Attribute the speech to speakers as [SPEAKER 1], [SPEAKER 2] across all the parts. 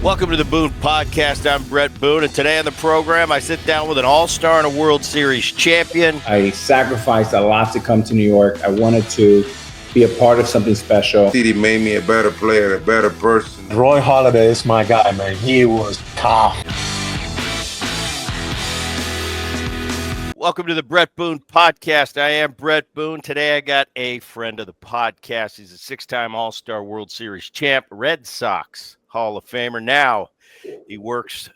[SPEAKER 1] Welcome to the Boone Podcast. I'm Bret Boone, and today on the program, I sit down with an all-star and a World Series champion.
[SPEAKER 2] I sacrificed a lot to come to New York. I wanted to be a part of something special.
[SPEAKER 3] He made me a better player, a better person.
[SPEAKER 4] Roy Halladay is my guy, man. He was tough.
[SPEAKER 1] Welcome to the Bret Boone Podcast. I am Bret Boone. Today I got a friend of the podcast. He's a six-time All-Star World Series champ, Red Sox Hall of Famer. Now he works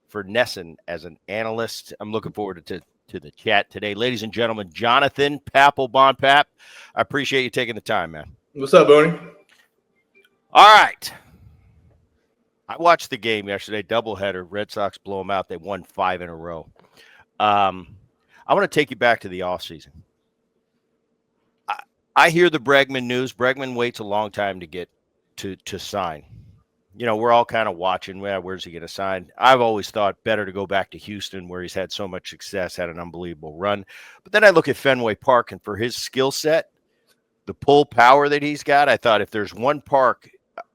[SPEAKER 1] for Nesson as an analyst. I'm looking forward to the chat today. Ladies and gentlemen, Jonathan Papelbon. Pap, I appreciate you taking the time, man.
[SPEAKER 5] What's up, Boone?
[SPEAKER 1] All right. I watched the game yesterday, doubleheader. Red Sox blow them out. They won 5 in a row. I want to take you back to the offseason. I hear the Bregman news. Bregman waits a long time to get to sign. You know, we're all kind of watching, well, where's he going to sign? I've always thought better to go back to Houston, where he's had so much success, had an unbelievable run. But then I look at Fenway Park, and for his skill set, the pull power that he's got, I thought if there's one park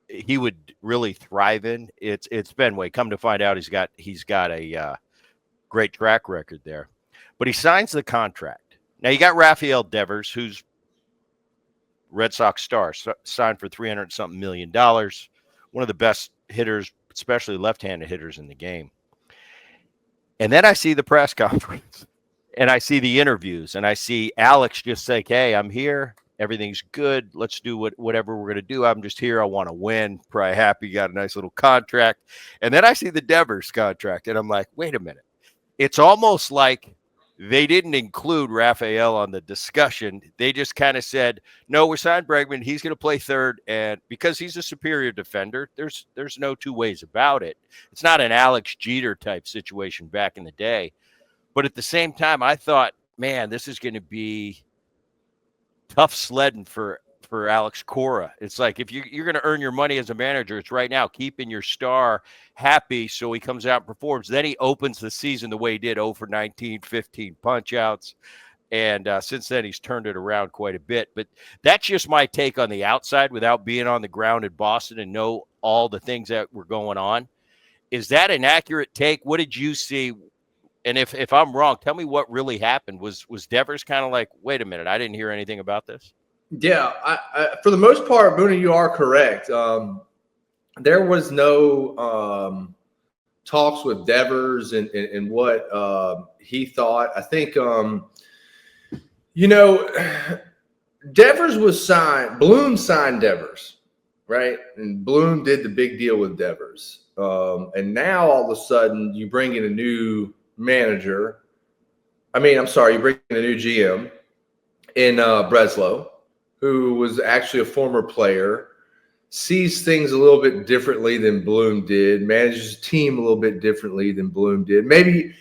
[SPEAKER 1] he would really thrive in, it's Fenway. Come to find out, he's got a great track record there. But he signs the contract. Now, you got Rafael Devers, who's Red Sox star, signed for $300-something million. One of the best hitters, especially left-handed hitters in the game. And then I see the press conference, and I see the interviews, and I see Alex just say, hey, I'm here. Everything's good. Let's do whatever we're going to do. I'm just here. I want to win. Probably happy. Got a nice little contract. And then I see the Devers contract, and I'm like, wait a minute. It's almost like they didn't include Rafael on the discussion. They just kind of said, no, we're signing Bregman. He's going to play third. And because he's a superior defender, there's no two ways about it. It's not an Alex Jeter type situation back in the day. But at the same time, I thought, man, this is going to be tough sledding for Alex Cora. It's like, if you're going to earn your money as a manager, it's right now keeping your star happy so he comes out and performs. Then he opens the season the way he did, 0 for 19, 15 punch-outs. And since then, he's turned it around quite a bit. But that's just my take on the outside without being on the ground in Boston and know all the things that were going on. Is that an accurate take? What did you see? And if I'm wrong, tell me what really happened. Was Devers kind of like, wait a minute, I didn't hear anything about this?
[SPEAKER 5] Yeah, I, for the most part, Boone, you are correct. There was no talks with Devers and what he thought. I think, Devers was signed. Bloom signed Devers, right? And Bloom did the big deal with Devers. And now all of a sudden you bring in a new manager. You bring in a new GM in Breslow, who was actually a former player, sees things a little bit differently than Bloom did, manages the team a little bit differently than Bloom did. Maybe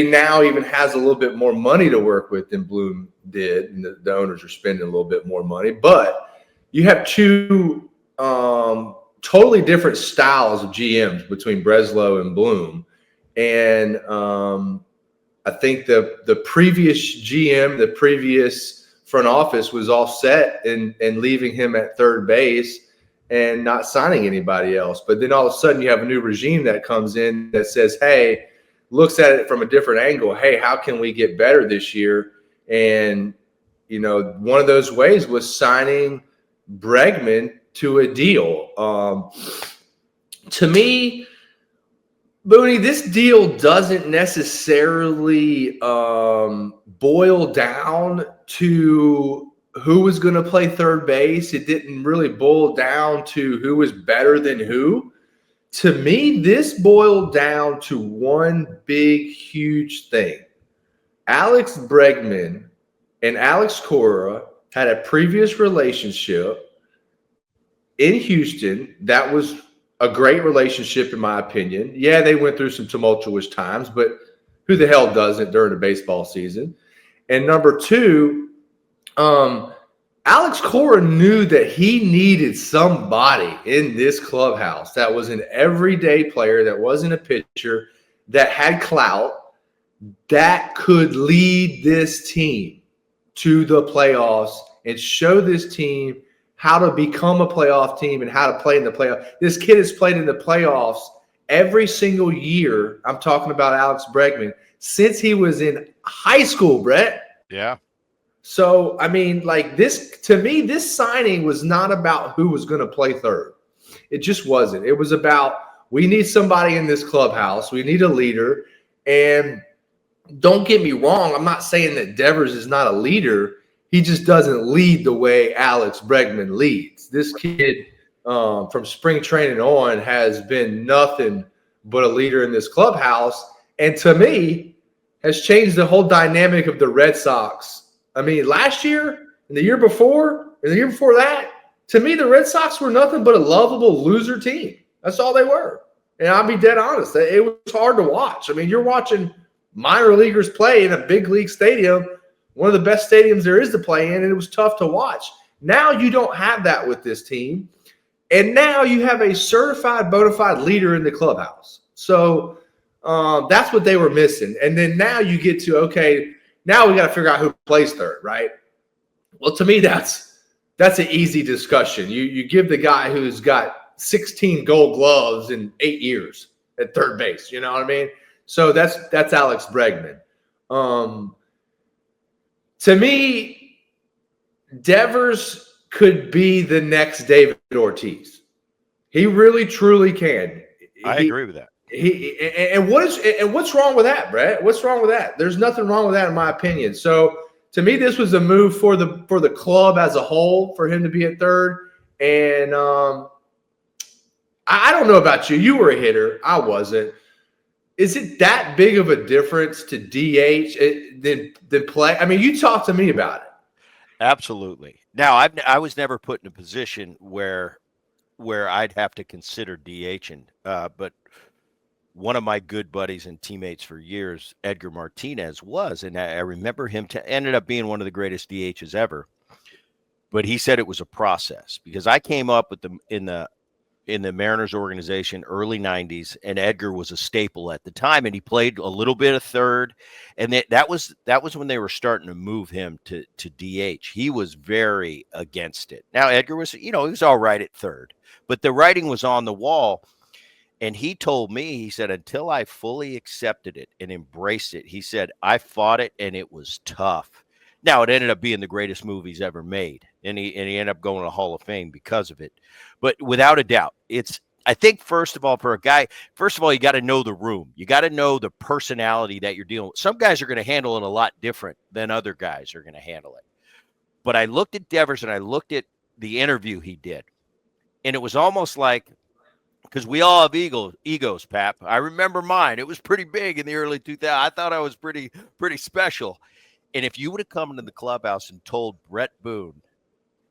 [SPEAKER 5] now even has a little bit more money to work with than Bloom did, and the owners are spending a little bit more money. But you have two totally different styles of GMs between Breslow and Bloom. And I think the previous GM, the previous front office was all set and leaving him at third base and not signing anybody else. But then all of a sudden you have a new regime that comes in that says, hey, looks at it from a different angle. Hey, how can we get better this year? And, one of those ways was signing Bregman to a deal. To me, Booney, this deal doesn't necessarily boil down to who was going to play third base. It didn't really boil down to who was better than who. To me, this boiled down to one big, huge thing. Alex Bregman and Alex Cora had a previous relationship in Houston that was a great relationship, in my opinion. Yeah, they went through some tumultuous times, but who the hell doesn't during the baseball season? And number two, Alex Cora knew that he needed somebody in this clubhouse that was an everyday player, that wasn't a pitcher, that had clout, that could lead this team to the playoffs and show this team how to become a playoff team and how to play in the playoffs. This kid has played in the playoffs every single year. I'm talking about Alex Bregman since he was in high school, Brett.
[SPEAKER 1] Yeah.
[SPEAKER 5] So, I mean, like this, to me, this signing was not about who was going to play third. It just wasn't. It was about, we need somebody in this clubhouse. We need a leader. And don't get me wrong, I'm not saying that Devers is not a leader. He just doesn't lead the way Alex Bregman leads. This kid from spring training on has been nothing but a leader in this clubhouse. And to me, has changed the whole dynamic of the Red Sox. I mean, last year and the year before and the year before that, to me, the Red Sox were nothing but a lovable loser team. That's all they were. And I'll be dead honest. It was hard to watch. I mean, you're watching minor leaguers play in a big league stadium, one of the best stadiums there is to play in, and it was tough to watch. Now you don't have that with this team. And now you have a certified, bona fide leader in the clubhouse. So that's what they were missing. And then now you get to, okay, now we got to figure out who plays third, right? Well, to me, that's an easy discussion. You give the guy who's got 16 gold gloves in 8 years at third base. You know what I mean? So that's Alex Bregman. To me, Devers could be the next David Ortiz. He really, truly can.
[SPEAKER 1] I agree with that.
[SPEAKER 5] What's wrong with that, Brett? What's wrong with that? There's nothing wrong with that, in my opinion. So to me, this was a move for the club as a whole for him to be at third. And I don't know about you. You were a hitter. I wasn't. Is it that big of a difference to DH than play? I mean, you talk to me about it.
[SPEAKER 1] Absolutely. Now, I was never put in a position where I'd have to consider DHing, but one of my good buddies and teammates for years, Edgar Martinez, was, and I remember him ended up being one of the greatest DHs ever. But he said it was a process because I came up with them in the Mariners organization early 90s, and Edgar was a staple at the time, and he played a little bit of third, and that was when they were starting to move him to DH. He was very against it. Now Edgar was, he was all right at third, but the writing was on the wall. And he told me, he said, until I fully accepted it and embraced it, he said, I fought it and it was tough. Now, it ended up being the greatest movie he's ever made. And he ended up going to the Hall of Fame because of it. But without a doubt, I think, first of all, for a guy, you got to know the room. You got to know the personality that you're dealing with. Some guys are going to handle it a lot different than other guys are going to handle it. But I looked at Devers and I looked at the interview he did. And it was almost like, because we all have egos, Pap. I remember mine. It was pretty big in the early 2000s. I thought I was pretty special. And if you would have come into the clubhouse and told Bret Boone,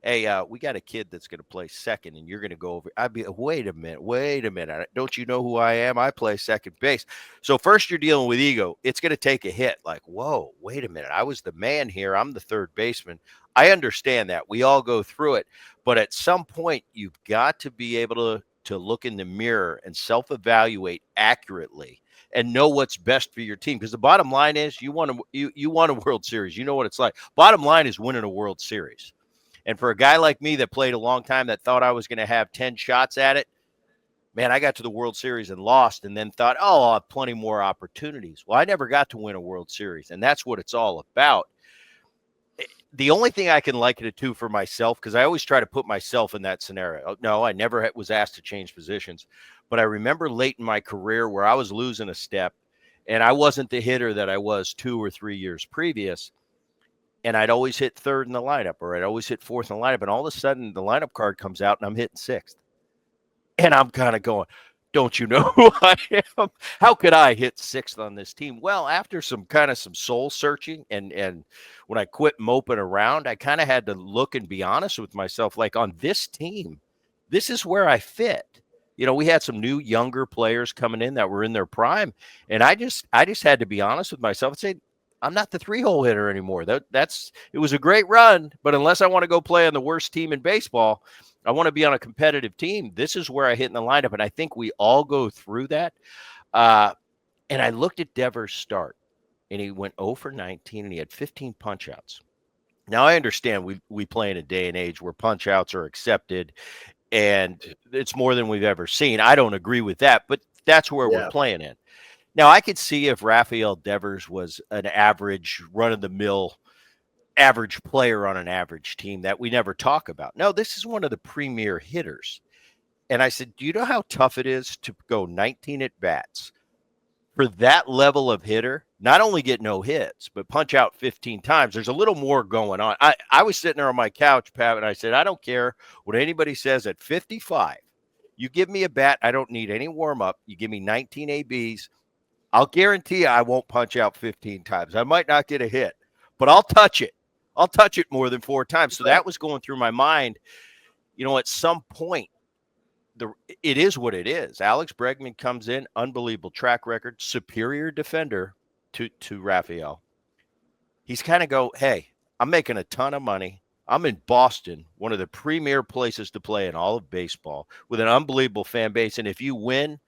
[SPEAKER 1] hey, we got a kid that's going to play second and you're going to go over, I'd be, wait a minute. Don't you know who I am? I play second base. So first you're dealing with ego. It's going to take a hit. Like, whoa, wait a minute. I was the man here. I'm the third baseman. I understand that. We all go through it. But at some point, you've got to be able to look in the mirror and self-evaluate accurately and know what's best for your team. Because the bottom line is you want a World Series. You know what it's like. Bottom line is winning a World Series. And for a guy like me that played a long time that thought I was going to have 10 shots at it, man, I got to the World Series and lost and then thought, I'll have plenty more opportunities. Well, I never got to win a World Series, and that's what it's all about. The only thing I can liken it to for myself, because I always try to put myself in that scenario. No, I never was asked to change positions. But I remember late in my career where I was losing a step, and I wasn't the hitter that I was 2 or 3 years previous. And I'd always hit third in the lineup, or I'd always hit fourth in the lineup. And all of a sudden, the lineup card comes out, and I'm hitting sixth. And I'm kind of going, don't you know who I am? How could I hit sixth on this team? Well, after some soul searching and when I quit moping around, I kind of had to look and be honest with myself. Like, on this team, this is where I fit. We had some new younger players coming in that were in their prime. And I just had to be honest with myself and say, I'm not the 3-hole hitter anymore. It was a great run, but unless I want to go play on the worst team in baseball, I want to be on a competitive team. This is where I hit in the lineup, and I think we all go through that. And I looked at Devers' start, and he went 0 for 19, and he had 15 punch-outs. Now, I understand we play in a day and age where punch-outs are accepted, and it's more than we've ever seen. I don't agree with that, but That's where we're
[SPEAKER 5] Yeah.
[SPEAKER 1] playing in. Now, I could see if Rafael Devers was an average, run-of-the-mill, average player on an average team that we never talk about. No, this is one of the premier hitters. And I said, do you know how tough it is to go 19 at bats for that level of hitter? Not only get no hits, but punch out 15 times. There's a little more going on. I was sitting there on my couch, Pat, and I said, I don't care what anybody says at 55. You give me a bat, I don't need any warm-up. You give me 19 ABs, I'll guarantee you I won't punch out 15 times. I might not get a hit, but I'll touch it. I'll touch it more than 4 times. So that was going through my mind. At some point, it is what it is. Alex Bregman comes in, unbelievable track record, superior defender to Rafael. He's kind of go, hey, I'm making a ton of money. I'm in Boston, one of the premier places to play in all of baseball, with an unbelievable fan base. And if you win,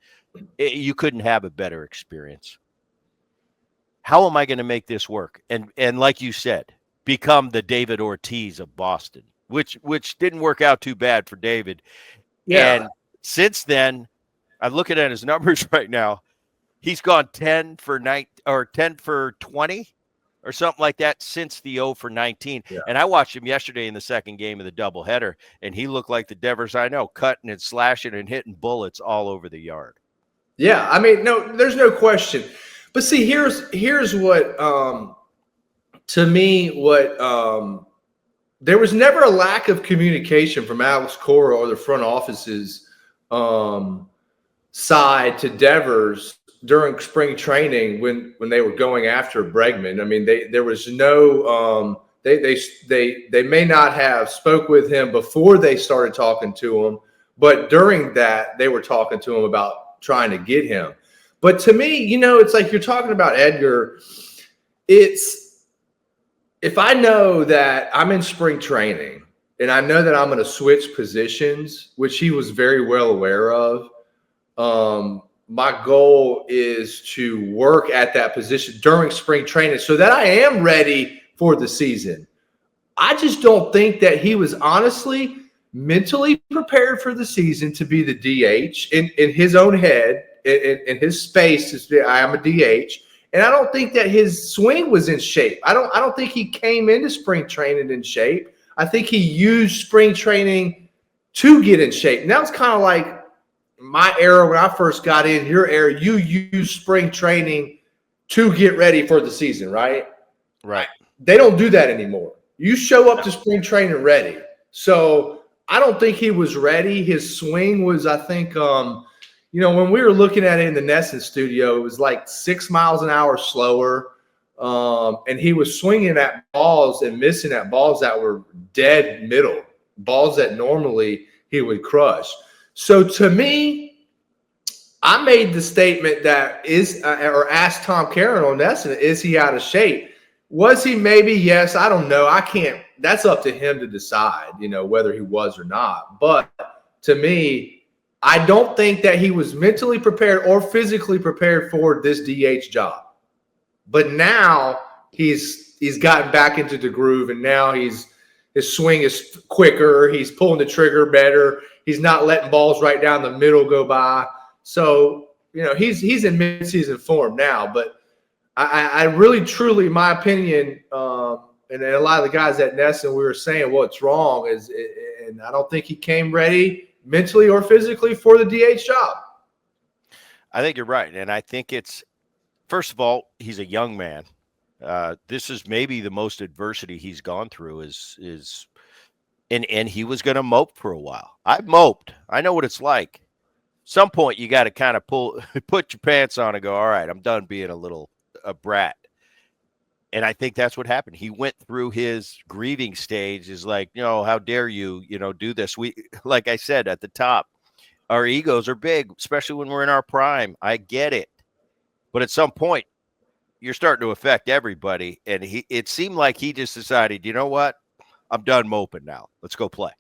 [SPEAKER 1] you couldn't have a better experience. How am I going to make this work? And like you said, become the David Ortiz of Boston, which didn't work out too bad for David.
[SPEAKER 5] Yeah.
[SPEAKER 1] And since then, I'm looking at his numbers right now. He's gone 10 for 20 or something like that since the 0 for 19.
[SPEAKER 5] Yeah.
[SPEAKER 1] And I watched him yesterday in the second game of the doubleheader, and he looked like the Devers I know, cutting and slashing and hitting bullets all over the yard.
[SPEAKER 5] Yeah, I mean, no, there's no question. But see, here's what to me there was never a lack of communication from Alex Cora or the front office's side to Devers during spring training when they were going after Bregman. I mean, there was no they may not have spoke with him before they started talking to him, but during that they were talking to him about trying to get him. But to me, it's like you're talking about Edgar. It's if I know that I'm in spring training and I know that I'm going to switch positions, which he was very well aware of. My goal is to work at that position during spring training so that I am ready for the season. I just don't think that he was honestly mentally prepared for the season to be the DH in his own head, in his space. I am a DH. And I don't think that his swing was in shape. I don't think he came into spring training in shape. I think he used spring training to get in shape. And that was kind of like my era when I first got in, your era, you used spring training to get ready for the season, right?
[SPEAKER 1] Right.
[SPEAKER 5] They don't do that anymore. You show up to spring training ready. So I don't think he was ready. His swing was, I think, when we were looking at it in the Nesson studio, it was like 6 miles an hour slower. And he was swinging at balls and missing at balls that were dead middle, balls that normally he would crush. So to me, I made the statement that or asked Tom Caron on Nesson, is he out of shape? Was he? Maybe, yes. I don't know. I can't. That's up to him to decide, whether he was or not. But to me, I don't think that he was mentally prepared or physically prepared for this DH job. But now he's gotten back into the groove, and now his swing is quicker. He's pulling the trigger better. He's not letting balls right down the middle go by. So, he's in midseason form now. But I really, truly, my opinion, and a lot of the guys at Nesson, we were saying what's wrong is, and I don't think he came ready mentally or physically for the DH job.
[SPEAKER 1] I think you're right. And I think first of all, he's a young man. This is maybe the most adversity he's gone through and he was going to mope for a while. I've moped. I know what it's like. Some point you got to kind of put your pants on and go, all right, I'm done being a brat. And I think that's what happened. He went through his grieving stage is like, how dare you, do this? Like I said, at the top, our egos are big, especially when we're in our prime. I get it. But at some point, you're starting to affect everybody. And it seemed like he just decided, you know what? I'm done moping now. Let's go play.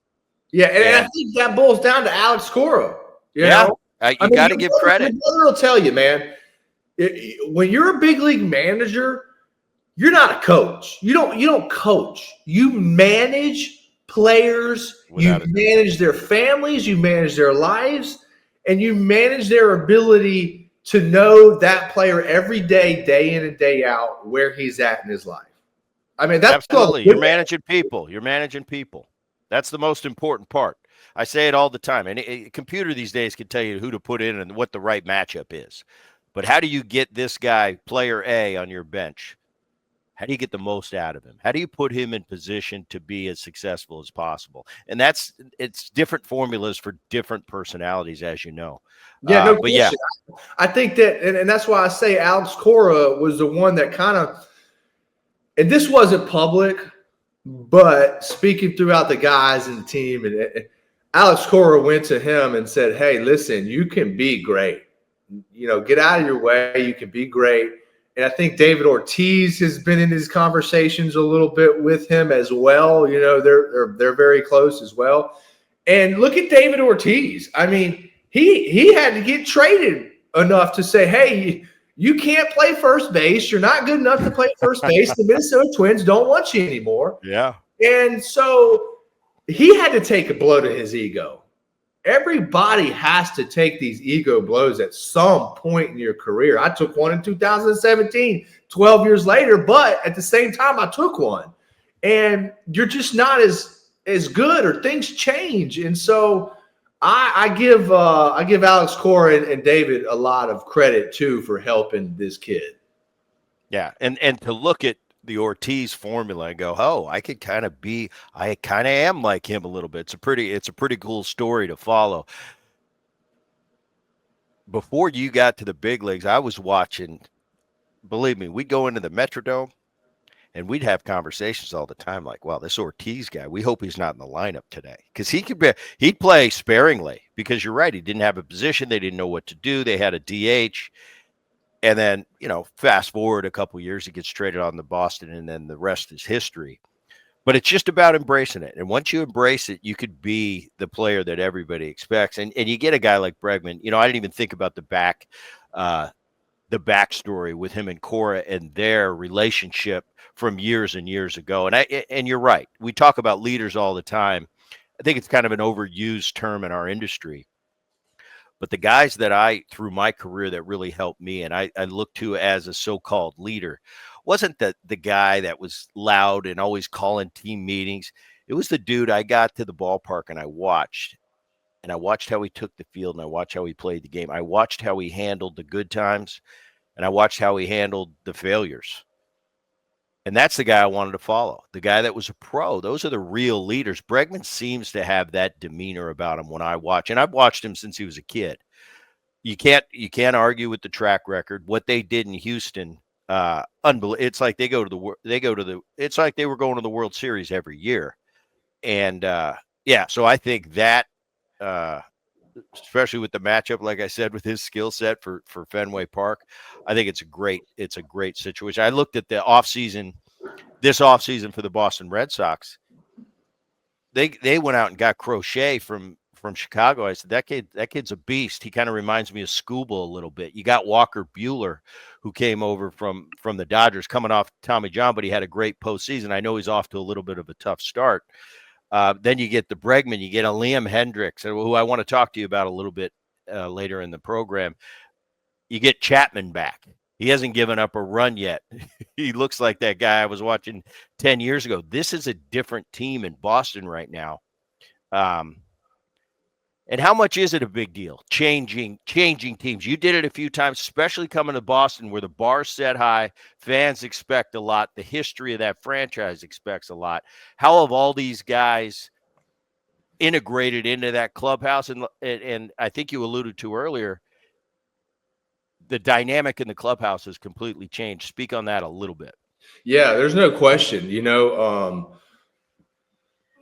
[SPEAKER 5] Yeah, and I think that boils down to Alex Cora. You know?
[SPEAKER 1] You got to give credit.
[SPEAKER 5] My brother will tell you, man, when you're a big league manager, you're not a coach. You don't coach. You manage players. You manage their families. You manage their lives. and you manage their ability to know that player every day in and day out, where he's at in his life. I mean, that's
[SPEAKER 1] Absolutely. You're managing people. You're managing people. That's the most important part. I say it all the time. And a computer these days can tell you who to put in and what the right matchup is. But how do you get this guy, player A, on your bench? How do you get the most out of him? How do you put him in position to be as successful as possible? And it's different formulas for different personalities, as you know.
[SPEAKER 5] Yeah, no
[SPEAKER 1] But
[SPEAKER 5] question.
[SPEAKER 1] yeah,
[SPEAKER 5] I think that, and that's why I say Alex Cora was the one that kind of, and this wasn't public, but speaking throughout the guys and the team, and Alex Cora went to him and said, "Hey, listen, you can be great. Get out of your way. You can be great." And I think David Ortiz has been in these conversations a little bit with him as well. They're very close as well. And look at David Ortiz. I mean, he had to get traded enough to say, "Hey, you can't play first base. You're not good enough to play first base. The Minnesota Twins don't want you anymore."
[SPEAKER 1] yeah.
[SPEAKER 5] And so he had to take a blow to his ego. Everybody has to take these ego blows at some point in your career. I took one in 2017, 12 years later, but at the same time, I took one. And you're just not as good, or things change. And so I give Alex Cora and David a lot of credit too for helping this kid.
[SPEAKER 1] Yeah, and to look at the Ortiz formula and go, oh, I kind of am like him a little bit. It's a pretty cool story to follow. Before you got to the big leagues, I was watching. Believe me, we'd go into the Metrodome and we'd have conversations all the time, like, "Wow, this Ortiz guy, we hope he's not in the lineup today," because he'd play sparingly. Because you're right, he didn't have a position, they didn't know what to do, they had a DH. And then, fast forward a couple of years, he gets traded on to Boston, and then the rest is history. But it's just about embracing it. And once you embrace it, you could be the player that everybody expects. And you get a guy like Bregman. I didn't even think about the backstory with him and Cora and their relationship from years and years ago. And you're right. We talk about leaders all the time. I think it's kind of an overused term in our industry. But the guys that through my career, that really helped me and I look to as a so-called leader, wasn't the guy that was loud and always calling team meetings. It was the dude I got to the ballpark and I watched how he took the field, and I watched how he played the game. I watched how he handled the good times, and I watched how he handled the failures. And that's the guy I wanted to follow, the guy that was a pro. Those are the real leaders. Bregman seems to have that demeanor about him when I watch, and I've watched him since he was a kid. You can't argue with the track record. What they did in Houston, unbelievable. It's like it's like they were going to the World Series every year. And so I think that especially with the matchup, like I said, with his skill set for Fenway Park, I think it's a great situation. I looked at this offseason for the Boston Red Sox. They went out and got Crochet from Chicago. I said, that kid's a beast. He kind of reminds me of Scuba a little bit. You got Walker Buehler, who came over from the Dodgers, coming off Tommy John, but he had a great postseason. I know he's off to a little bit of a tough start. Then you get the Bregman, you get a Liam Hendricks, who I want to talk to you about a little bit later in the program. You get Chapman back. He hasn't given up a run yet. He looks like that guy I was watching 10 years ago. This is a different team in Boston right now. And how much is it a big deal? Changing teams. You did it a few times, especially coming to Boston, where the bar's set high. Fans expect a lot. The history of that franchise expects a lot. How have all these guys integrated into that clubhouse? And I think you alluded to earlier, the dynamic in the clubhouse has completely changed. Speak on that a little bit.
[SPEAKER 5] Yeah, there's no question.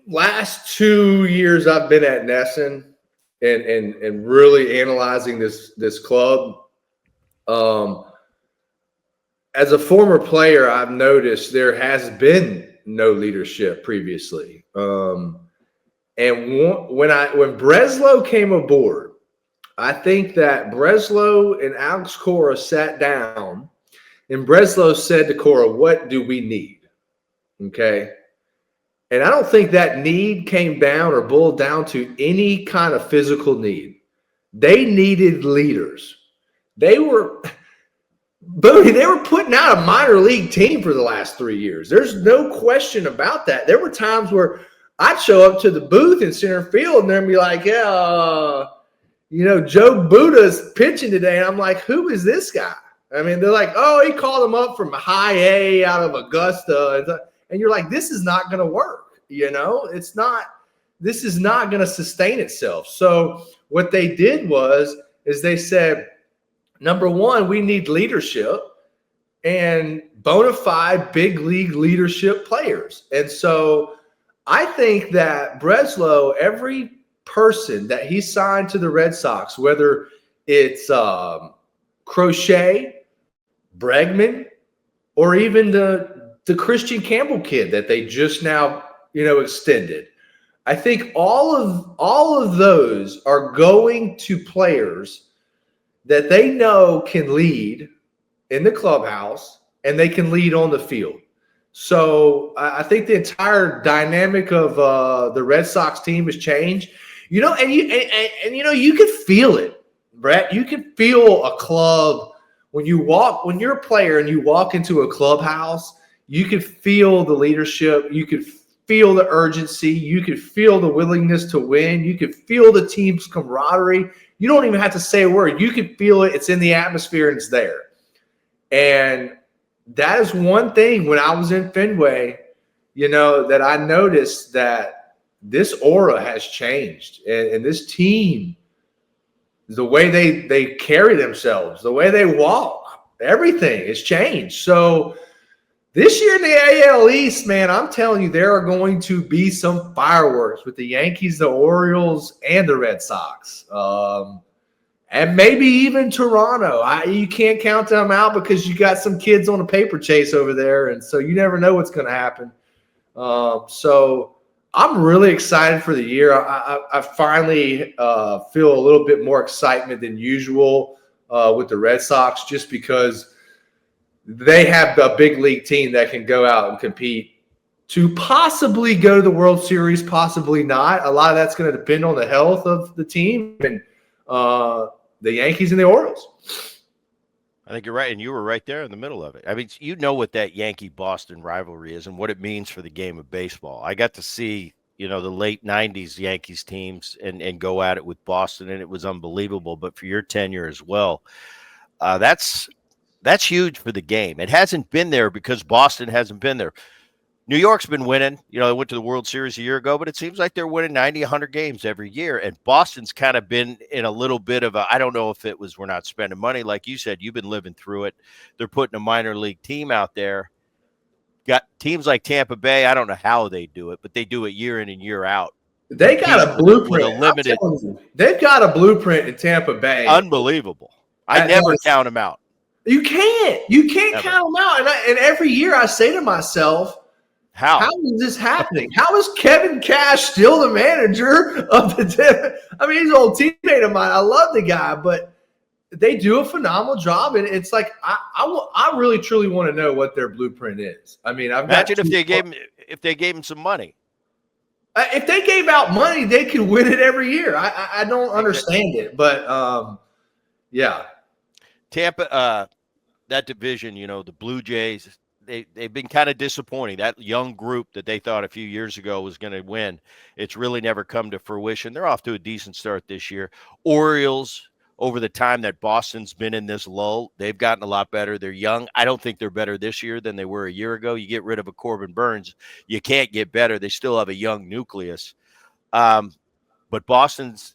[SPEAKER 5] Last 2 years I've been at Nesson and really analyzing this club. As a former player, I've noticed there has been no leadership previously. And when Breslow came aboard, I think that Breslow and Alex Cora sat down, and Breslow said to Cora, "What do we need?" Okay. And I don't think that need came down or boiled down to any kind of physical need. They needed leaders. They were putting out a minor league team for the last 3 years. There's no question about that. There were times where I'd show up to the booth in center field and they'd be like, yeah, Joe Buddha's pitching today. And I'm like, who is this guy? I mean, they're like, oh, he called him up from high A out of Augusta. And you're like, this is not going to work. It's not. This is not going to sustain itself. So what they did is they said, number one, we need leadership and bona fide big league leadership players. And so I think that Breslow, every person that he signed to the Red Sox, whether it's Crochet, Bregman, or even the Christian Campbell kid that they just now extended, I think all of those are going to players that they know can lead in the clubhouse and they can lead on the field. So I think the entire dynamic of the Red Sox team has changed. You can feel it, Brett. You can feel a club when you're a player and you walk into a clubhouse. You can feel the leadership. You could feel the urgency. You could feel the willingness to win. You could feel the team's camaraderie. You don't even have to say a word. You can feel it. It's in the atmosphere and it's there. And that is one thing when I was in Fenway, that I noticed that this aura has changed. And this team, the way they carry themselves, the way they walk, everything has changed. So this year in the AL East, man, I'm telling you, there are going to be some fireworks with the Yankees, the Orioles, and the Red Sox. And maybe even Toronto. You can't count them out because you got some kids on a paper chase over there, and so you never know what's going to happen. So I'm really excited for the year. I finally feel a little bit more excitement than usual with the Red Sox just because they have a big league team that can go out and compete to possibly go to the World Series, possibly not. A lot of that's going to depend on the health of the team and the Yankees and the Orioles.
[SPEAKER 1] I think you're right, and you were right there in the middle of it. I mean, what that Yankee-Boston rivalry is and what it means for the game of baseball. I got to see, the late 90s Yankees teams and go at it with Boston, and it was unbelievable. But for your tenure as well, that's huge for the game. It hasn't been there because Boston hasn't been there. New York's been winning. They went to the World Series a year ago, but it seems like they're winning 90, 100 games every year. And Boston's kind of been in a little bit of I don't know if it was we're not spending money. Like you said, you've been living through it. They're putting a minor league team out there. Got teams like Tampa Bay. I don't know how they do it, but they do it year in and year out.
[SPEAKER 5] They got a blueprint. They've got a blueprint in Tampa Bay.
[SPEAKER 1] Unbelievable. I never count them out.
[SPEAKER 5] You can't count them out. And every year I say to myself, How is this happening? How is Kevin Cash still the manager of the team? I mean, he's an old teammate of mine. I love the guy, but they do a phenomenal job. And it's like, I really, truly want to know what their blueprint is. I mean,
[SPEAKER 1] imagine if they gave him some money.
[SPEAKER 5] If they gave out money, they could win it every year. I don't understand it, but yeah.
[SPEAKER 1] Tampa, that division, the Blue Jays, they've been kind of disappointing. That young group that they thought a few years ago was going to win, it's really never come to fruition. They're off to a decent start this year. Orioles, over the time that Boston's been in this lull, they've gotten a lot better. They're young. I don't think they're better this year than they were a year ago. You get rid of a Corbin Burns, you can't get better. They still have a young nucleus. But Boston's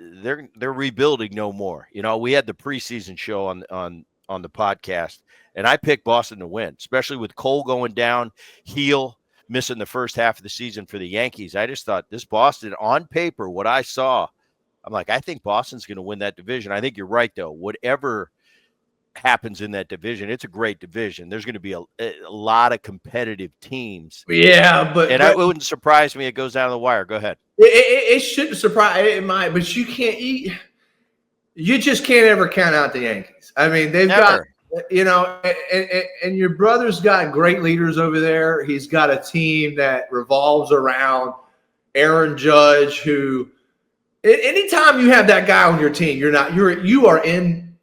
[SPEAKER 1] they're rebuilding no more. We had the preseason show on the podcast, and I picked Boston to win, especially with Cole going down, Heel missing the first half of the season for the Yankees. I just thought this Boston, on paper, what I saw, I'm like, I think Boston's going to win that division. I think you're right, though. Whatever happens in that division, it's a great division. There's going to be a lot of competitive teams.
[SPEAKER 5] Yeah, but
[SPEAKER 1] it wouldn't surprise me it goes down to the wire. Go ahead.
[SPEAKER 5] It shouldn't surprise. It might, but you can't. You just can't ever count out the Yankees. I mean, they've got, and your brother's got great leaders over there. He's got a team that revolves around Aaron Judge, who Anytime you have that guy on your team, you are in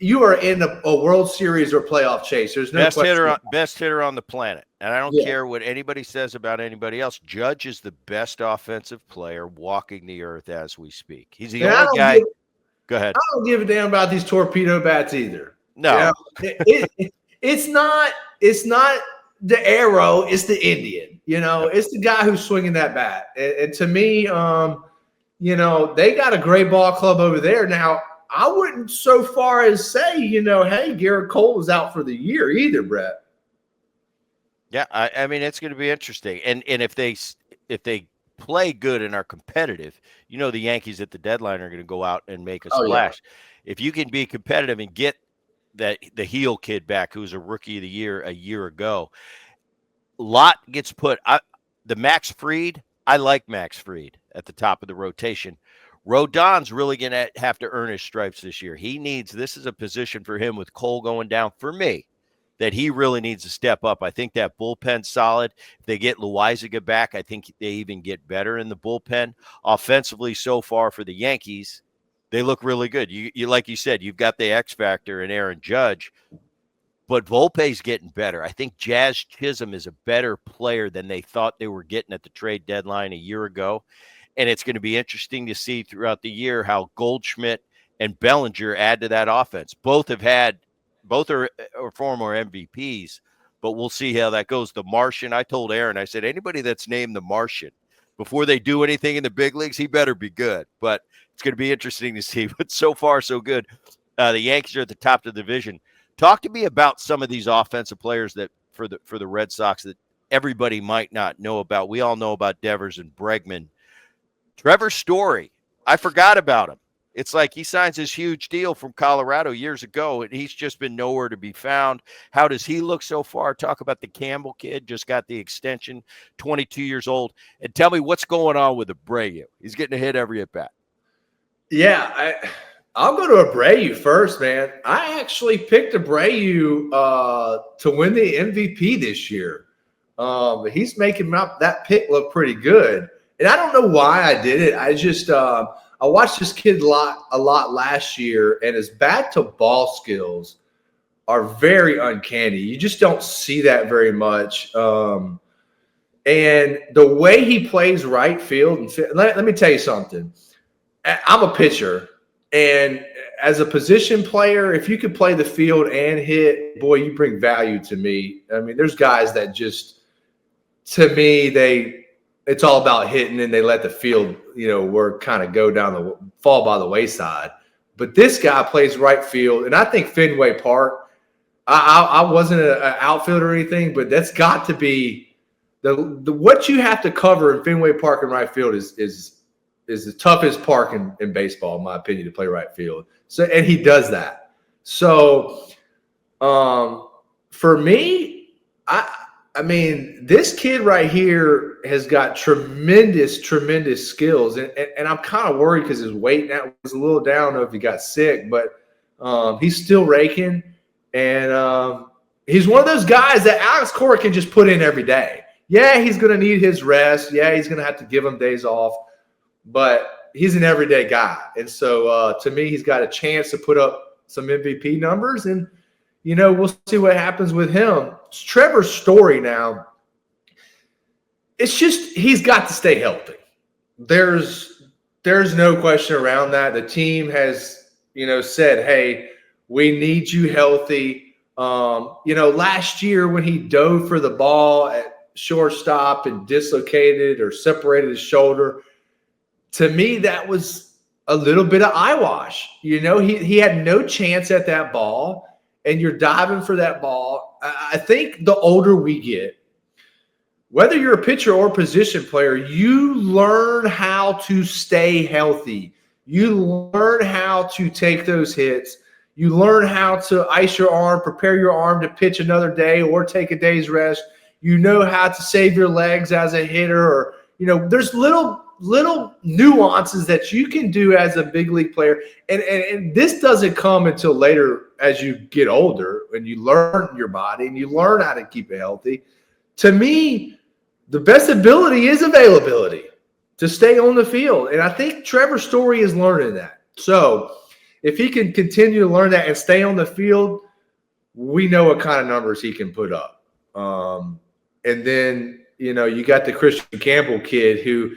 [SPEAKER 5] a World Series or playoff chase. There's no question.
[SPEAKER 1] Best hitter on the planet. And I don't care what anybody says about anybody else. Judge is the best offensive player walking the earth as we speak. He's the only guy. Go ahead.
[SPEAKER 5] I don't give a damn about these torpedo bats either.
[SPEAKER 1] No.
[SPEAKER 5] It's not the arrow, it's the Indian. It's the guy who's swinging that bat. And to me, they got a great ball club over there. Now, I wouldn't so far as say, hey, Garrett Cole is out for the year either, Brett.
[SPEAKER 1] Yeah, I mean, it's going to be interesting. And if they play good and are competitive, the Yankees at the deadline are going to go out and make a splash. Yeah. If you can be competitive and get the heel kid back, who was a rookie of the year a year ago, lot gets put. The Max Fried, I like Max Fried at the top of the rotation. Rodon's really going to have to earn his stripes this year. This is a position for him with Cole going down, for me, that he really needs to step up. I think that bullpen's solid. If they get Loaizaga back, I think they even get better in the bullpen. Offensively, so far for the Yankees, they look really good. You like you said, you've got the X factor in Aaron Judge, but Volpe's getting better. I think Jazz Chisholm is a better player than they thought they were getting at the trade deadline a year ago. And it's going to be interesting to see throughout the year how Goldschmidt and Bellinger add to that offense. Both are former MVPs, but we'll see how that goes. The Martian, I told Aaron, I said, anybody that's named the Martian, before they do anything in the big leagues, he better be good. But it's going to be interesting to see. But so far, so good. The Yankees are at the top of the division. Talk to me about some of these offensive players that for the Red Sox that everybody might not know about. We all know about Devers and Bregman. Trevor Story, I forgot about him. It's like he signs this huge deal from Colorado years ago, and he's just been nowhere to be found. How does he look so far? Talk about the Campbell kid, just got the extension, 22 years old. And tell me what's going on with Abreu. He's getting a hit every at bat.
[SPEAKER 5] Yeah, I'll go to Abreu first, man. I actually picked Abreu to win the MVP this year. He's making that pick look pretty good. And I don't know why I did it. I just I watched this kid a lot last year, and his bat-to-ball skills are very uncanny. You just don't see that very much. And the way he plays right field, let me tell you something. I'm a pitcher, and as a position player, if you could play the field and hit, boy, you bring value to me. I mean, there's guys that just, to me, it's all about hitting, and they let the field, work kind of fall by the wayside. But this guy plays right field, and I think Fenway Park. I wasn't an outfielder or anything, but that's got to be what you have to cover in Fenway Park and right field is the toughest park in baseball, in my opinion, to play right field. So, and he does that. So, for me, I mean, this kid right here has got tremendous skills, and I'm kind of worried because his weight now was a little down. I don't know if he got sick, but he's still raking, and he's one of those guys that Alex Cora can just put in every day. Yeah, he's going to need his rest. Yeah, he's going to have to give him days off, but he's an everyday guy, and so to me, he's got a chance to put up some MVP numbers, and we'll see what happens with him. It's Trevor's Story now. It's just he's got to stay healthy. There's no question around that. The team has, said, hey, we need you healthy. Last year when he dove for the ball at shortstop and dislocated or separated his shoulder, to me, that was a little bit of eyewash. He had no chance at that ball. And you're diving for that ball. I think the older we get, whether you're a pitcher or position player, you learn how to stay healthy. You learn how to take those hits. You learn how to ice your arm, prepare your arm to pitch another day or take a day's rest. You know how to save your legs as a hitter, or there's little nuances that you can do as a big league player. And this doesn't come until later as you get older and you learn your body and you learn how to keep it healthy. To me, the best ability is availability. to stay on the field. And I think Trevor Story is learning that. So if he can continue to learn that and stay on the field, we know what kind of numbers he can put up. And then, you got the Christian Campbell kid who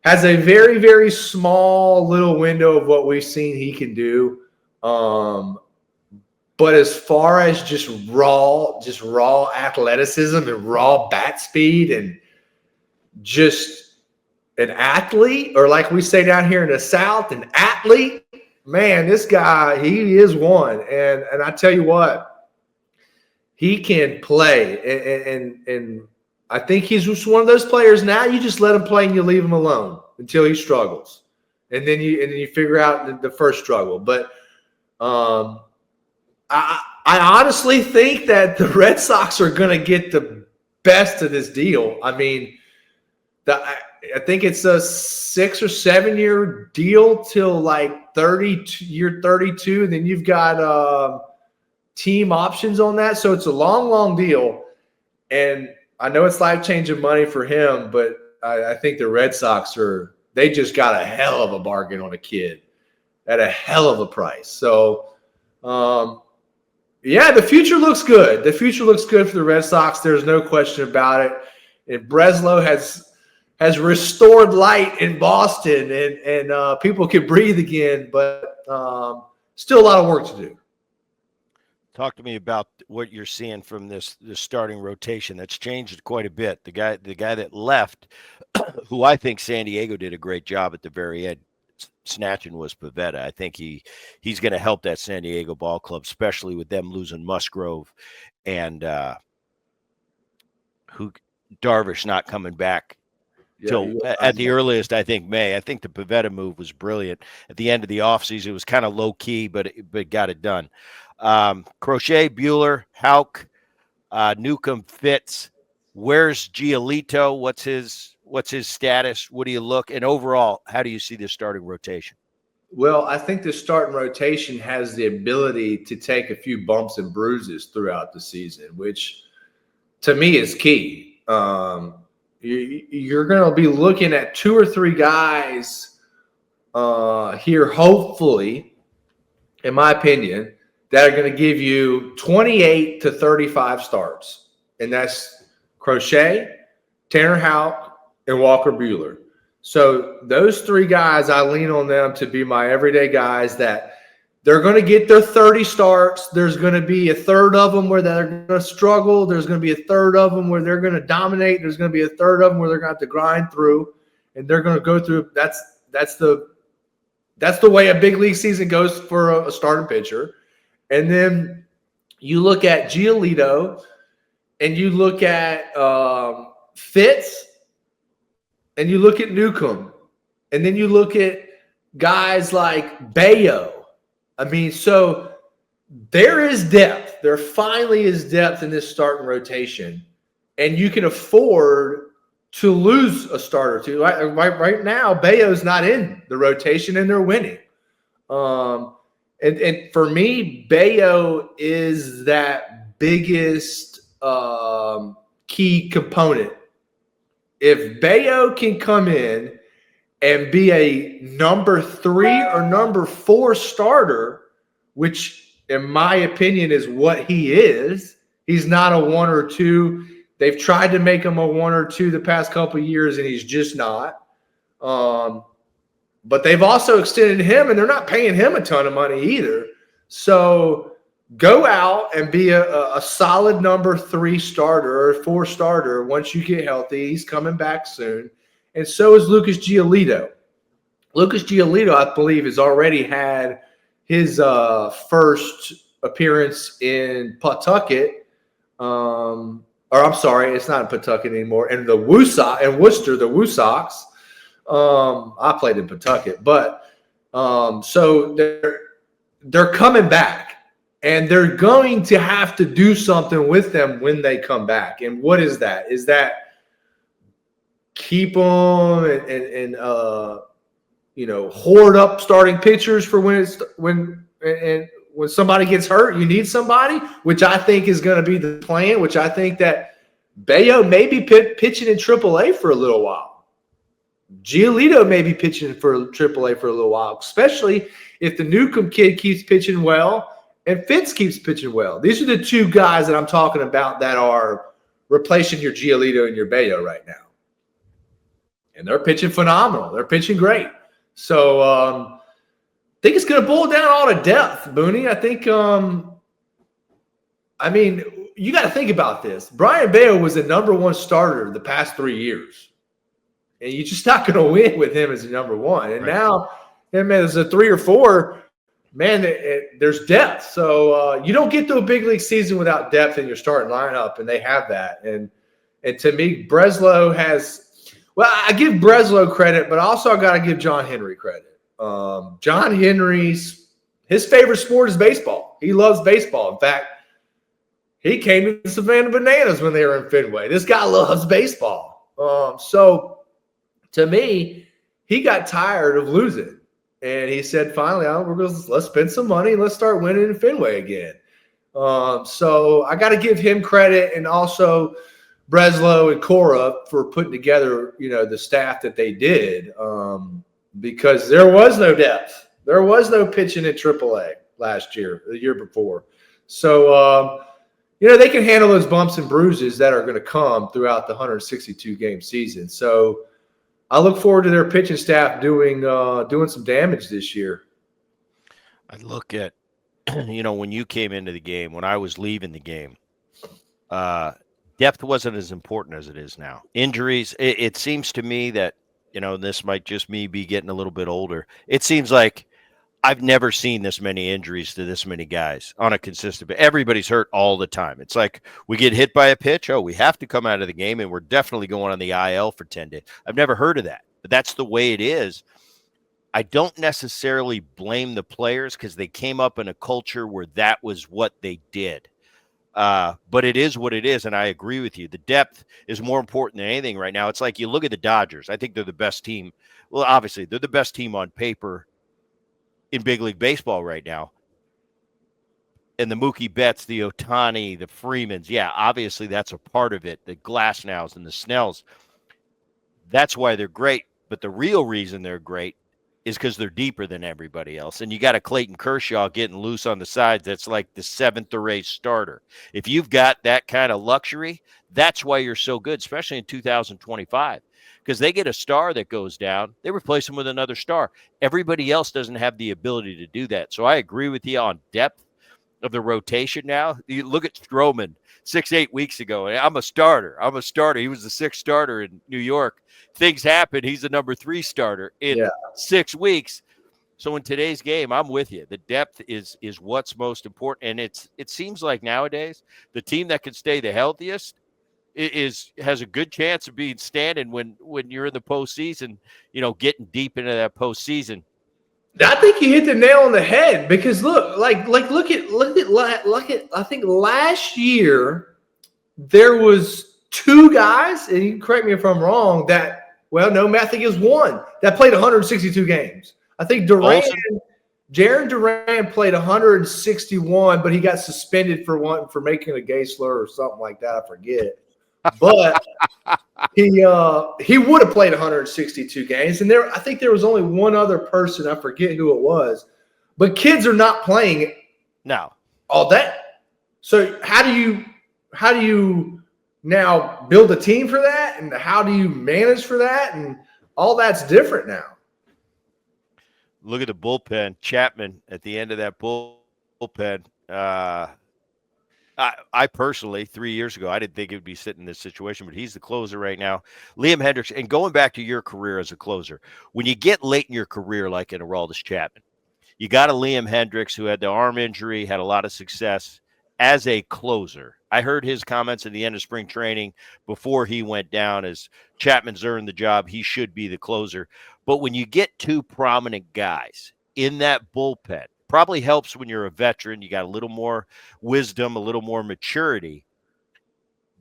[SPEAKER 5] has a very, very small little window of what we've seen he can do. But as far as just raw athleticism and raw bat speed and just an athlete, or like we say down here in the South, an athlete, man, this guy, he is one. And I tell you what, he can play. And I think he's just one of those players now, you just let him play and you leave him alone until he struggles. And then you figure out the first struggle. But I honestly think that the Red Sox are going to get the best of this deal. I mean, I think it's a 6 or 7 year deal till like year 32. And then you've got team options on that. So it's a long, long deal. And I know it's life-changing money for him, but I think the Red Sox they just got a hell of a bargain on a kid at a hell of a price. So, yeah, the future looks good. The future looks good for the Red Sox. There's no question about it. And Breslow has restored light in Boston, and people can breathe again, but still a lot of work to do.
[SPEAKER 1] Talk to me about what you're seeing from this starting rotation that's changed quite a bit. The guy that left, who I think San Diego did a great job at the very end snatching, was Pivetta. I think he's going to help that San Diego ball club, especially with them losing Musgrove and Darvish not coming back till at the earliest, I think May. I think the Pivetta move was brilliant. At the end of the offseason, it was kind of low key, but got it done. Crochet, Buehler, Houck, Newcomb, Fitz. Where's Giolito? What's his status? What do you look? And overall, how do you see this starting rotation?
[SPEAKER 5] Well, I think the starting rotation has the ability to take a few bumps and bruises throughout the season, which to me is key. You're going to be looking at 2 or 3 guys here, hopefully, in my opinion, that are going to give you 28 to 35 starts. And that's Crochet, Tanner Houck, and Walker Buehler. So those 3 guys, I lean on them to be my everyday guys that they're going to get their 30 starts. There's going to be a third of them where they're going to struggle. There's going to be a third of them where they're going to dominate. There's going to be a third of them where they're going to have to grind through, and they're going to go through. That's the way a big league season goes for a starting pitcher. And then you look at Giolito, and you look at Fitz, and you look at Newcomb, and then you look at guys like Bayo. I mean, so there is depth. There finally is depth in this starting rotation, and you can afford to lose a start or two. Right now, Bayo's not in the rotation, and they're winning. And for me, Bayo is that biggest key component. If Bayo can come in and be a number 3 or number 4 starter, which in my opinion is what he is, he's not a 1 or 2. They've tried to make him a 1 or 2 the past couple of years, and he's just not. But they've also extended him, and they're not paying him a ton of money either. So go out and be a solid number 3 starter or 4 starter once you get healthy. He's coming back soon. And so is Lucas Giolito. Lucas Giolito, I believe, has already had his first appearance in Pawtucket. Or I'm sorry, it's not in Pawtucket anymore. And the Worcester, the Woo Sox. I played in Pawtucket, but so they're coming back, and they're going to have to do something with them when they come back. And what is that? Is that keep them and hoard up starting pitchers for when somebody gets hurt, you need somebody, which I think is going to be the plan. Which I think that Bayo may be pitching in AAA for a little while. Giolito may be pitching for AAA for a little while, especially if the Newcomb kid keeps pitching well and Fitz keeps pitching well. These are the two guys that I'm talking about that are replacing your Giolito and your Bello right now. And they're pitching phenomenal. They're pitching great. So I think it's going to boil down all to depth, Booney. I think you got to think about this. Brian Bello was the number one starter the past 3 years. And you're just not going to win with him as a number one. And now, as a 3 or 4, man, there's depth. So you don't get to a big league season without depth in your starting lineup, and they have that. And to me, Breslow has – well, I give Breslow credit, but also I got to give John Henry credit. John Henry's – his favorite sport is baseball. He loves baseball. In fact, he came to the Savannah Bananas when they were in Fenway. This guy loves baseball. So – to me, he got tired of losing, and he said, "Finally, let's spend some money and let's start winning in Fenway again." So I got to give him credit, and also Breslow and Cora for putting together, the staff that they did, because there was no depth, there was no pitching in AAA last year, the year before. So they can handle those bumps and bruises that are going to come throughout the 162 game season. So I look forward to their pitching staff doing some damage this year.
[SPEAKER 1] I look at, when you came into the game, when I was leaving the game, depth wasn't as important as it is now. Injuries, it seems to me that, this might just me be getting a little bit older. It seems like I've never seen this many injuries to this many guys on a consistent basis. Everybody's hurt all the time. It's like we get hit by a pitch. Oh, we have to come out of the game, and we're definitely going on the IL for 10 days. I've never heard of that, but that's the way it is. I don't necessarily blame the players because they came up in a culture where that was what they did. But it is what it is, and I agree with you. The depth is more important than anything right now. It's like you look at the Dodgers. I think they're the best team. Well, obviously, they're the best team on paper in big league baseball right now. And the Mookie Betts, the Ohtani, the Freemans, yeah, obviously that's a part of it. The Glasnows and the Snells, that's why they're great. But the real reason they're great is because they're deeper than everybody else. And you got a Clayton Kershaw getting loose on the sides that's like the 7th or 8th starter. If you've got that kind of luxury, that's why you're so good, especially in 2025. Because they get a star that goes down, they replace him with another star. Everybody else doesn't have the ability to do that. So I agree with you on depth of the rotation now. You look at Stroman 6-8 weeks ago, and I'm a starter. He was the 6th starter in New York. Things happen. He's the number 3 starter in 6 weeks. So in today's game, I'm with you. The depth is what's most important. And it seems like nowadays the team that can stay the healthiest has a good chance of being standing when you're in the postseason, getting deep into that postseason.
[SPEAKER 5] I think you hit the nail on the head because look at I think last year there was 2 guys, and you can correct me if I'm wrong, I think it was 1 that played 162 games. I think Jaron Duran played 161, but he got suspended for making a gay slur or something like that. I forget. But he would have played 162 games, and I think there was only one other person, I forget who it was, but kids are not playing
[SPEAKER 1] now
[SPEAKER 5] all that. So how do you now build a team for that, and how do you manage for that, and all that's different now.
[SPEAKER 1] Look at the bullpen. Chapman at the end of that bullpen. I personally, 3 years ago, I didn't think it would be sitting in this situation, but he's the closer right now. Liam Hendricks, and going back to your career as a closer, when you get late in your career like in Aroldis Chapman, you got a Liam Hendricks who had the arm injury, had a lot of success as a closer. I heard his comments at the end of spring training before he went down as Chapman's earned the job. He should be the closer. But when you get 2 prominent guys in that bullpen, probably helps when you're a veteran. You got a little more wisdom, a little more maturity,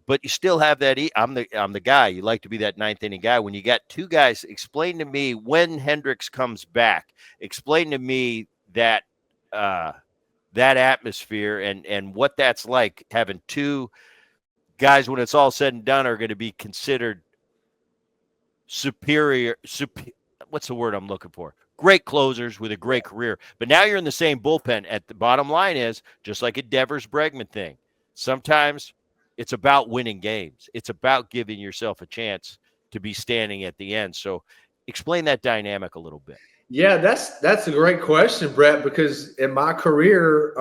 [SPEAKER 1] but you still have that. I'm the guy. You like to be that 9th inning guy. When you got 2 guys, explain to me when Hendricks comes back. Explain to me that that atmosphere and what that's like, having 2 guys when it's all said and done are going to be considered what's the word I'm looking for? Great closers with a great career. But now you're in the same bullpen. At the bottom line is, just like a Devers Bregman thing, sometimes it's about winning games. It's about giving yourself a chance to be standing at the end. So explain that dynamic a little bit.
[SPEAKER 5] Yeah, that's a great question, Brett, because in my career,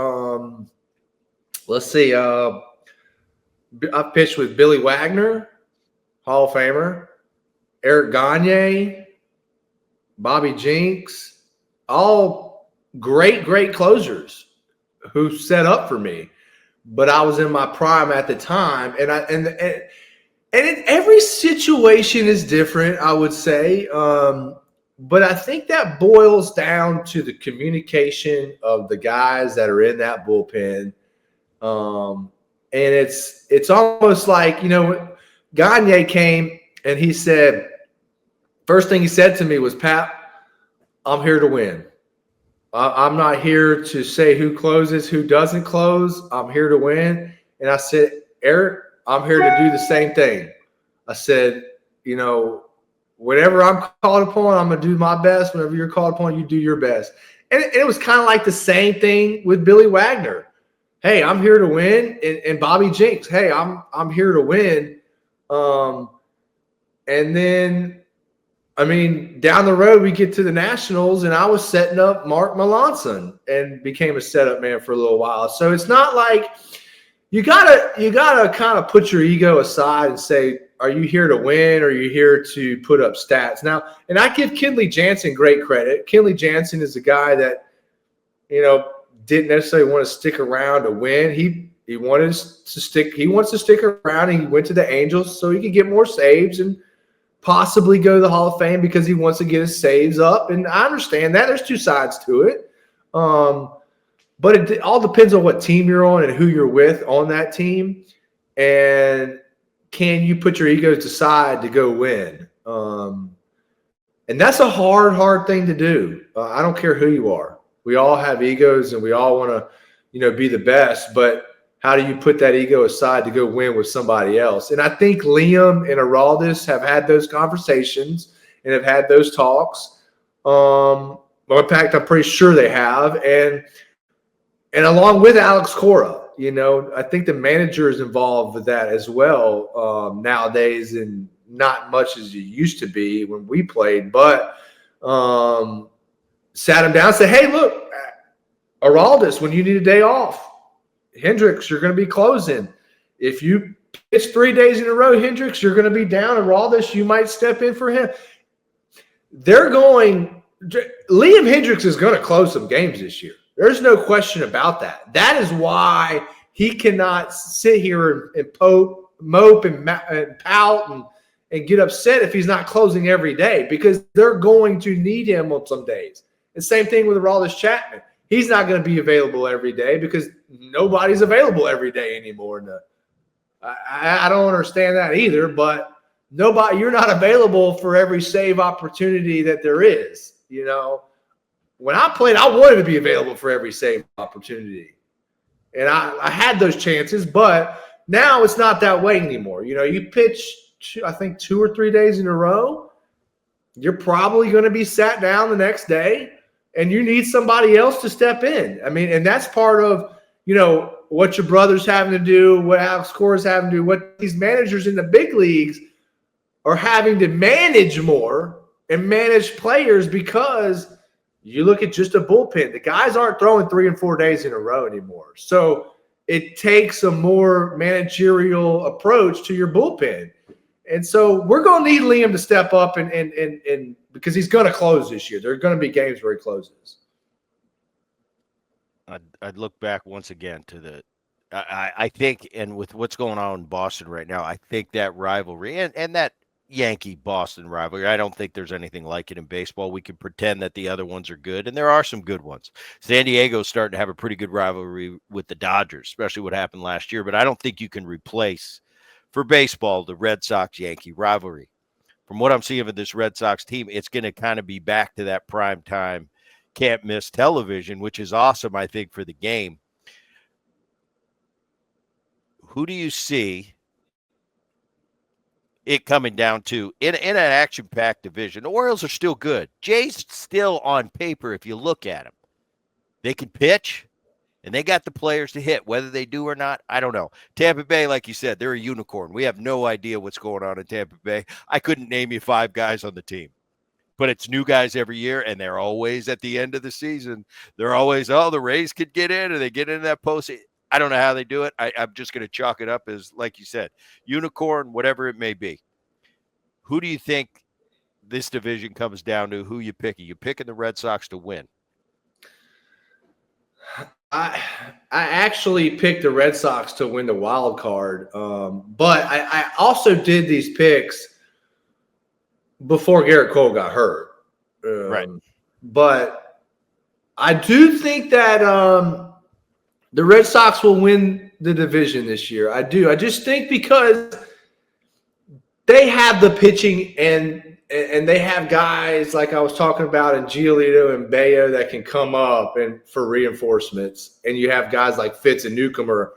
[SPEAKER 5] let's see, I pitched with Billy Wagner, Hall of Famer, Eric Gagne, Bobby Jinks, all great closers who set up for me. But I was in my prime at the time, and every situation is different, I would say. But I think that boils down to the communication of the guys that are in that bullpen. And it's almost like, Gagne came and he said, first thing he said to me was, Pat, I'm here to win. I'm not here to say who closes, who doesn't close. I'm here to win. And I said, Eric, I'm here to do the same thing. I said, whenever I'm called upon, I'm going to do my best. Whenever you're called upon, you do your best. And it was kind of like the same thing with Billy Wagner. Hey, I'm here to win. And Bobby Jinks, hey, I'm here to win. And then, down the road, we get to the Nationals, and I was setting up Mark Melanson and became a setup man for a little while. So it's not like you gotta kind of put your ego aside and say, are you here to win or are you here to put up stats? Now, and I give Kenley Jansen great credit. Kenley Jansen is a guy that, didn't necessarily want to stick around to win. He wants to stick around, and he went to the Angels so he could get more saves and possibly go to the Hall of Fame because he wants to get his saves up. And I understand that. There's two sides to it. But it all depends on what team you're on and who you're with on that team. And can you put your egos aside to go win? And that's a hard thing to do. I don't care who you are. We all have egos and we all want to, be the best. But how do you put that ego aside to go win with somebody else? And I think Liam and Aroldis have had those conversations and have had those talks. Well, in fact, I'm pretty sure they have. And along with Alex Cora, I think the manager is involved with that as well nowadays, and not much as it used to be when we played. But sat him down and said, hey, look, Aroldis, when you need a day off, Hendricks, you're going to be closing. If you pitch 3 days in a row, Hendricks, you're going to be down. Aroldis, you might step in for him. Liam Hendricks is going to close some games this year. There's no question about that. That is why he cannot sit here and mope and pout and get upset if he's not closing every day, because they're going to need him on some days. The same thing with Aroldis Chapman. He's not going to be available every day because nobody's available every day anymore. I don't understand that either, but you're not available for every save opportunity that there is. When I played, I wanted to be available for every save opportunity. And I had those chances, but now it's not that way anymore. You pitch, I think, 2 or 3 days in a row, you're probably going to be sat down the next day, and you need somebody else to step in. And that's part of, what your brother's having to do, what Alex Cora's having to do, what these managers in the big leagues are having to manage more and manage players, because you look at just a bullpen. The guys aren't throwing 3 and 4 days in a row anymore. So it takes a more managerial approach to your bullpen. And so we're going to need Liam to step up and because he's going to close this year. There are going to be games where he closes.
[SPEAKER 1] I'd look back once again to I think, and with what's going on in Boston right now, I think that rivalry and that Yankee-Boston rivalry, I don't think there's anything like it in baseball. We can pretend that the other ones are good, and there are some good ones. San Diego's starting to have a pretty good rivalry with the Dodgers, especially what happened last year. But I don't think you can replace, for baseball, the Red Sox-Yankee rivalry. From what I'm seeing of this Red Sox team, it's going to kind of be back to that prime time, can't miss television, which is awesome, I think, for the game. Who do you see it coming down to in an action-packed division. The Orioles are still good. Jay's still on paper if you look at them. They can pitch, and they got the players to hit. Whether they do or not, I don't know. Tampa Bay, like you said, they're a unicorn. We have no idea what's going on in Tampa Bay. I couldn't name you 5 guys on the team. But it's new guys every year, and they're always at the end of the season. They're always, the Rays could get in, and they get into that post. I don't know how they do it. I'm just going to chalk it up as, like you said, unicorn, whatever it may be. Who do you think this division comes down to? Who you picking? You picking the Red Sox to win?
[SPEAKER 5] I actually picked the Red Sox to win the wild card, but I also did these picks before Garrett Cole got hurt.
[SPEAKER 1] Right.
[SPEAKER 5] But I do think that the Red Sox will win the division this year. I do. I just think because they have the pitching and they have guys like I was talking about in Giolito and Bayo that can come up and for reinforcements. And you have guys like Fitz and Newcomer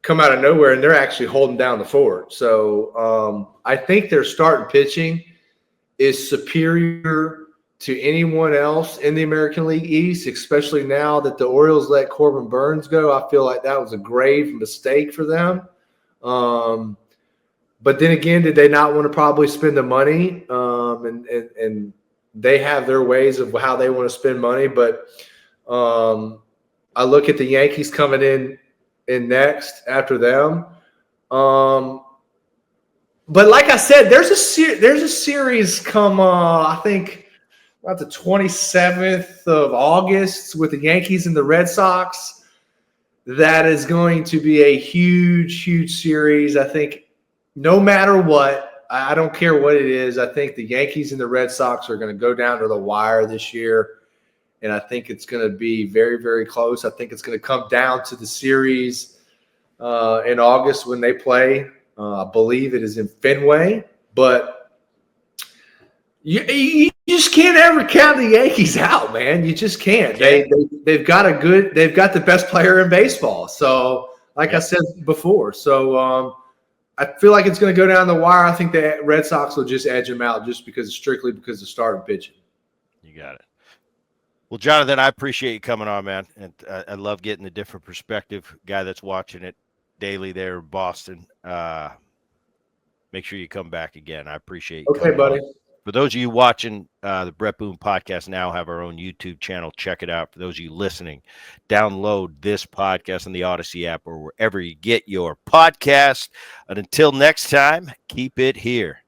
[SPEAKER 5] come out of nowhere, and they're actually holding down the fort. So I think their starting pitching is superior to anyone else in the American League East, especially now that the Orioles let Corbin Burns go. I feel like that was a grave mistake for them. But then again, did they not want to probably spend the money? And they have their ways of how they want to spend money. But I look at the Yankees coming in next after them. But like I said, there's a series come I think about the 27th of August with the Yankees and the Red Sox. That is going to be a huge, huge series. I think no matter what, I don't care what it is, I think the Yankees and the Red Sox are going to go down to the wire this year. And I think it's going to be very, very close. I think it's going to come down to the series in August when they play. I believe it is in Fenway. But you just can't ever count the Yankees out, man. You just can't. They've got the best player in baseball. So, like I said before, so I feel like it's going to go down the wire. I think the Red Sox will just edge them out just strictly because of starting pitching.
[SPEAKER 1] You got it. Well, Jonathan, I appreciate you coming on, man, and I love getting the different perspective. Guy that's watching it daily there in Boston. Make sure you come back again. I appreciate you.
[SPEAKER 5] Okay, buddy.
[SPEAKER 1] On. For those of you watching the Bret Boone podcast now have our own YouTube channel. Check it out. For those of you listening, download this podcast on the Odyssey app or wherever you get your podcast. And until next time, keep it here.